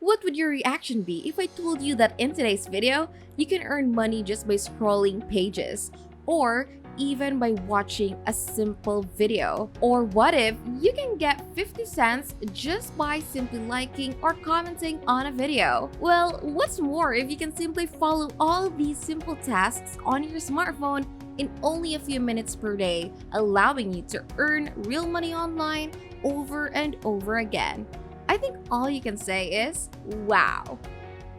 What would your reaction be if I told you that in today's video, you can earn money just by scrolling pages, or even by watching a simple video? Or what if you can get 50 cents just by simply liking or commenting on a video? Well, what's more if you can simply follow all these simple tasks on your smartphone in only a few minutes per day, allowing you to earn real money online over and over again? I think all you can say is, wow.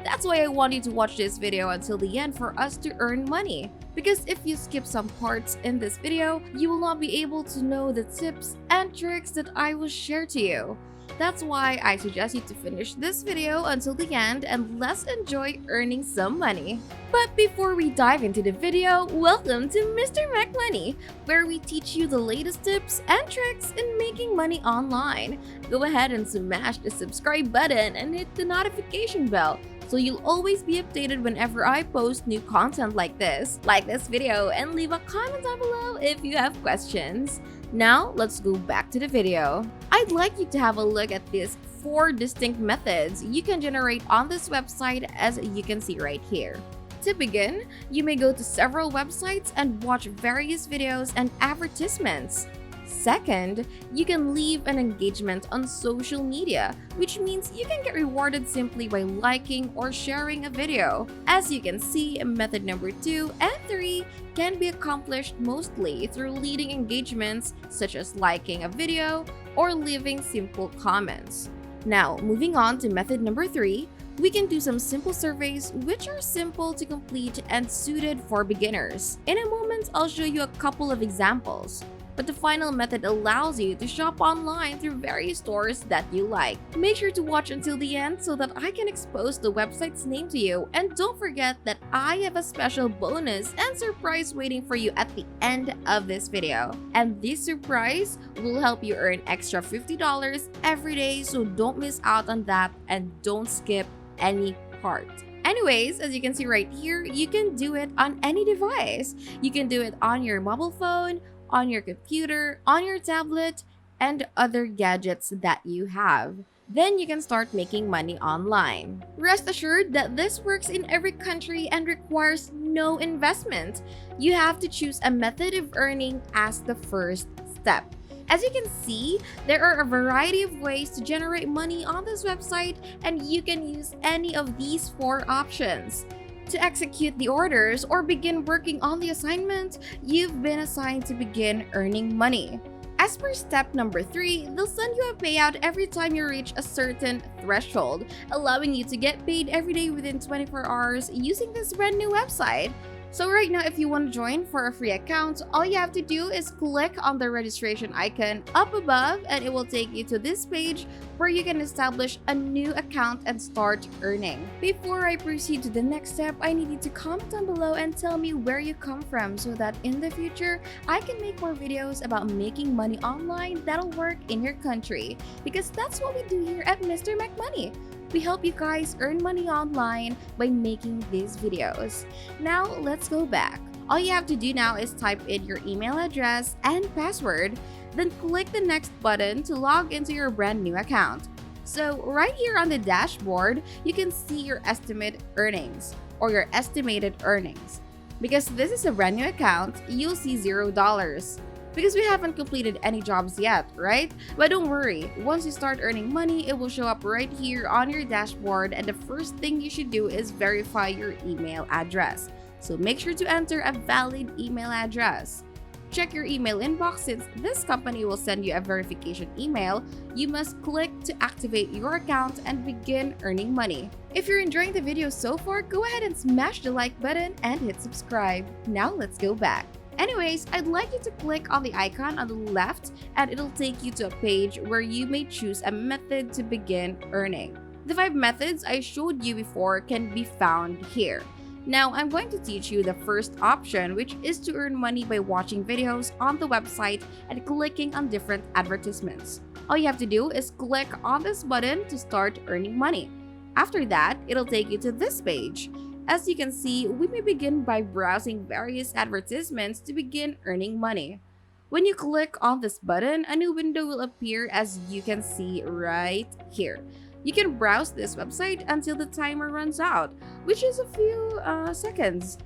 That's why I want you to watch this video until the end for us to earn money. Because if you skip some parts in this video, you will not be able to know the tips and tricks that I will share to you. That's why I suggest you to finish this video until the end and let's enjoy earning some money. But before we dive into the video, welcome to Mr. Mac Money, where we teach you the latest tips and tricks in making money online. Go ahead and smash the subscribe button and hit the notification bell so you'll always be updated whenever I post new content like this. Like this video and leave a comment down below if you have questions. Now, let's go back to the video. I'd like you to have a look at these 4 distinct methods you can generate on this website, as you can see right here. To begin, you may go to several websites and watch various videos and advertisements. Second, you can leave an engagement on social media, which means you can get rewarded simply by liking or sharing a video. As you can see, method number 2 and 3 can be accomplished mostly through leading engagements such as liking a video or leaving simple comments. Now, moving on to method number 3, we can do some simple surveys which are simple to complete and suited for beginners. In a moment, I'll show you a couple of examples. But the final method allows you to shop online through various stores that you like. Make sure to watch until the end so that I can expose the website's name to you, and don't forget that I have a special bonus and surprise waiting for you at the end of this video. And this surprise will help you earn extra $50 every day, so don't miss out on that and don't skip any part. Anyways, as you can see right here, you can do it on any device. You can do it on your mobile phone, on your computer, on your tablet, and other gadgets that you have. Then you can start making money online. Rest assured that this works in every country and requires no investment. You have to choose a method of earning as the first step. As you can see, there are a variety of ways to generate money on this website, and you can use any of these 4 options. To execute the orders or begin working on the assignment, you've been assigned to begin earning money. As per step number 3, they'll send you a payout every time you reach a certain threshold, allowing you to get paid every day within 24 hours using this brand new website. So right now, if you want to join for a free account, all you have to do is click on the registration icon up above and it will take you to this page where you can establish a new account and start earning. Before I proceed to the next step, I need you to comment down below and tell me where you come from so that in the future, I can make more videos about making money online that'll work in your country. Because that's what we do here at Mr. Mac Money. We help you guys earn money online by making these videos. Now, let's go back. All you have to do now is type in your email address and password, then click the next button to log into your brand new account. So right here on the dashboard, you can see your estimated earnings or your estimated earnings. Because this is a brand new account, you'll see $0. Because we haven't completed any jobs yet, right? But don't worry, once you start earning money, it will show up right here on your dashboard, and the first thing you should do is verify your email address. So make sure to enter a valid email address. Check your email inbox. Since this company will send you a verification email, you must click to activate your account and begin earning money. If you're enjoying the video so far, go ahead and smash the like button and hit subscribe. Now let's go back. Anyways, I'd like you to click on the icon on the left and it'll take you to a page where you may choose a method to begin earning. The 5 methods I showed you before can be found here. Now, I'm going to teach you the first option, which is to earn money by watching videos on the website and clicking on different advertisements. All you have to do is click on this button to start earning money. After that, it'll take you to this page. As you can see, we may begin by browsing various advertisements to begin earning money. When you click on this button, a new window will appear, as you can see right here. You can browse this website until the timer runs out, which is a few seconds.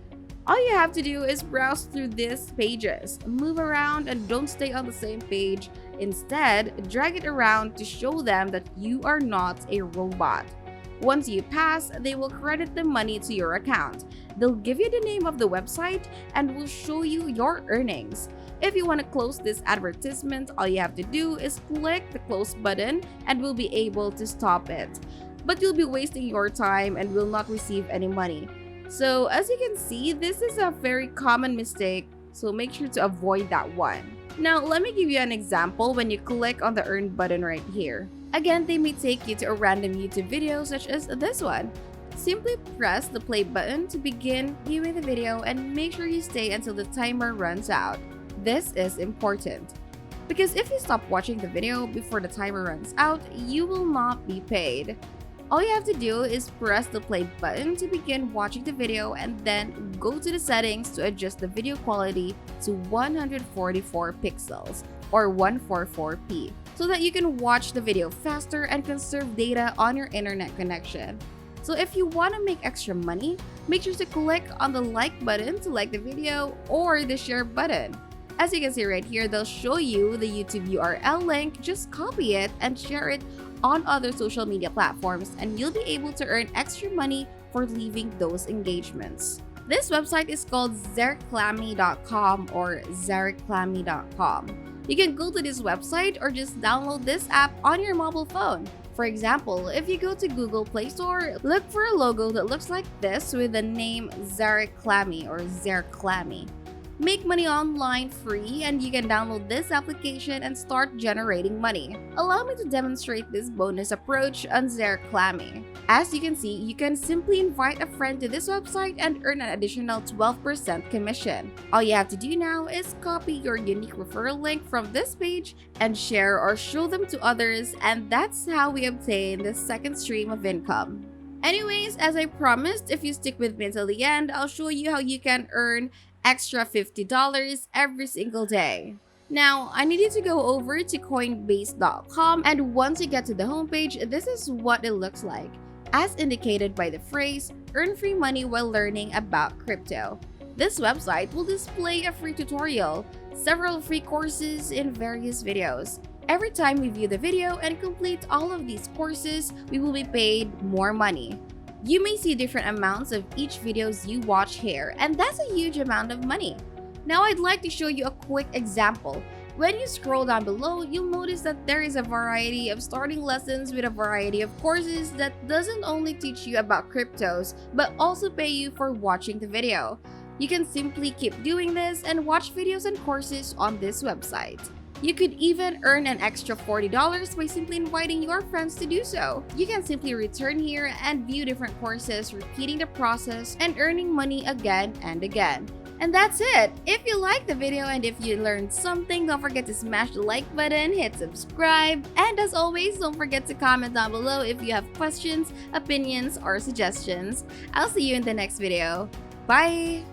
All you have to do is browse through these pages, move around, and don't stay on the same page. Instead, drag it around to show them that you are not a robot. Once you pass, they will credit the money to your account. They'll give you the name of the website and will show you your earnings. If you want to close this advertisement, all you have to do is click the close button and we'll be able to stop it. But you'll be wasting your time and will not receive any money. So as you can see, this is a very common mistake, so make sure to avoid that one. Now, let me give you an example when you click on the earn button right here. Again, they may take you to a random YouTube video such as this one. Simply press the play button to begin viewing the video and make sure you stay until the timer runs out. This is important, because if you stop watching the video before the timer runs out, you will not be paid. All you have to do is press the play button to begin watching the video and then go to the settings to adjust the video quality to 144 pixels or 144p so that you can watch the video faster and conserve data on your internet connection. So if you want to make extra money, make sure to click on the like button to like the video or the share button. As you can see right here, they'll show you the YouTube URL link. Just copy it and share it on other social media platforms and you'll be able to earn extra money for leaving those engagements. This website is called Zariclamy.com or Zariclamy.com. You can go to this website or just download this app on your mobile phone. For example, if you go to Google Play Store, look for a logo that looks like this with the name Zariclamy or Zariclamy. Make money online free and you can download this application and start generating money. Allow me to demonstrate this bonus approach on Zariclamy. As you can see, you can simply invite a friend to this website and earn an additional 12% commission. All you have to do now is copy your unique referral link from this page and share or show them to others, and that's how we obtain the second stream of income. Anyways, as I promised, if you stick with me until the end, I'll show you how you can earn extra $50 every single day. Now, I need you to go over to Coinbase.com, and once you get to the homepage, this is what it looks like. As indicated by the phrase, earn free money while learning about crypto. This website will display a free tutorial, several free courses in various videos. Every time we view the video and complete all of these courses, we will be paid more money. You may see different amounts of each videos you watch here, and that's a huge amount of money. Now I'd like to show you a quick example. When you scroll down below, you'll notice that there is a variety of starting lessons with a variety of courses that doesn't only teach you about cryptos, but also pay you for watching the video. You can simply keep doing this and watch videos and courses on this website. You could even earn an extra $40 by simply inviting your friends to do so. You can simply return here and view different courses, repeating the process and earning money again and again. And that's it! If you liked the video and if you learned something, don't forget to smash the like button, hit subscribe, and as always, don't forget to comment down below if you have questions, opinions, or suggestions. I'll see you in the next video. Bye!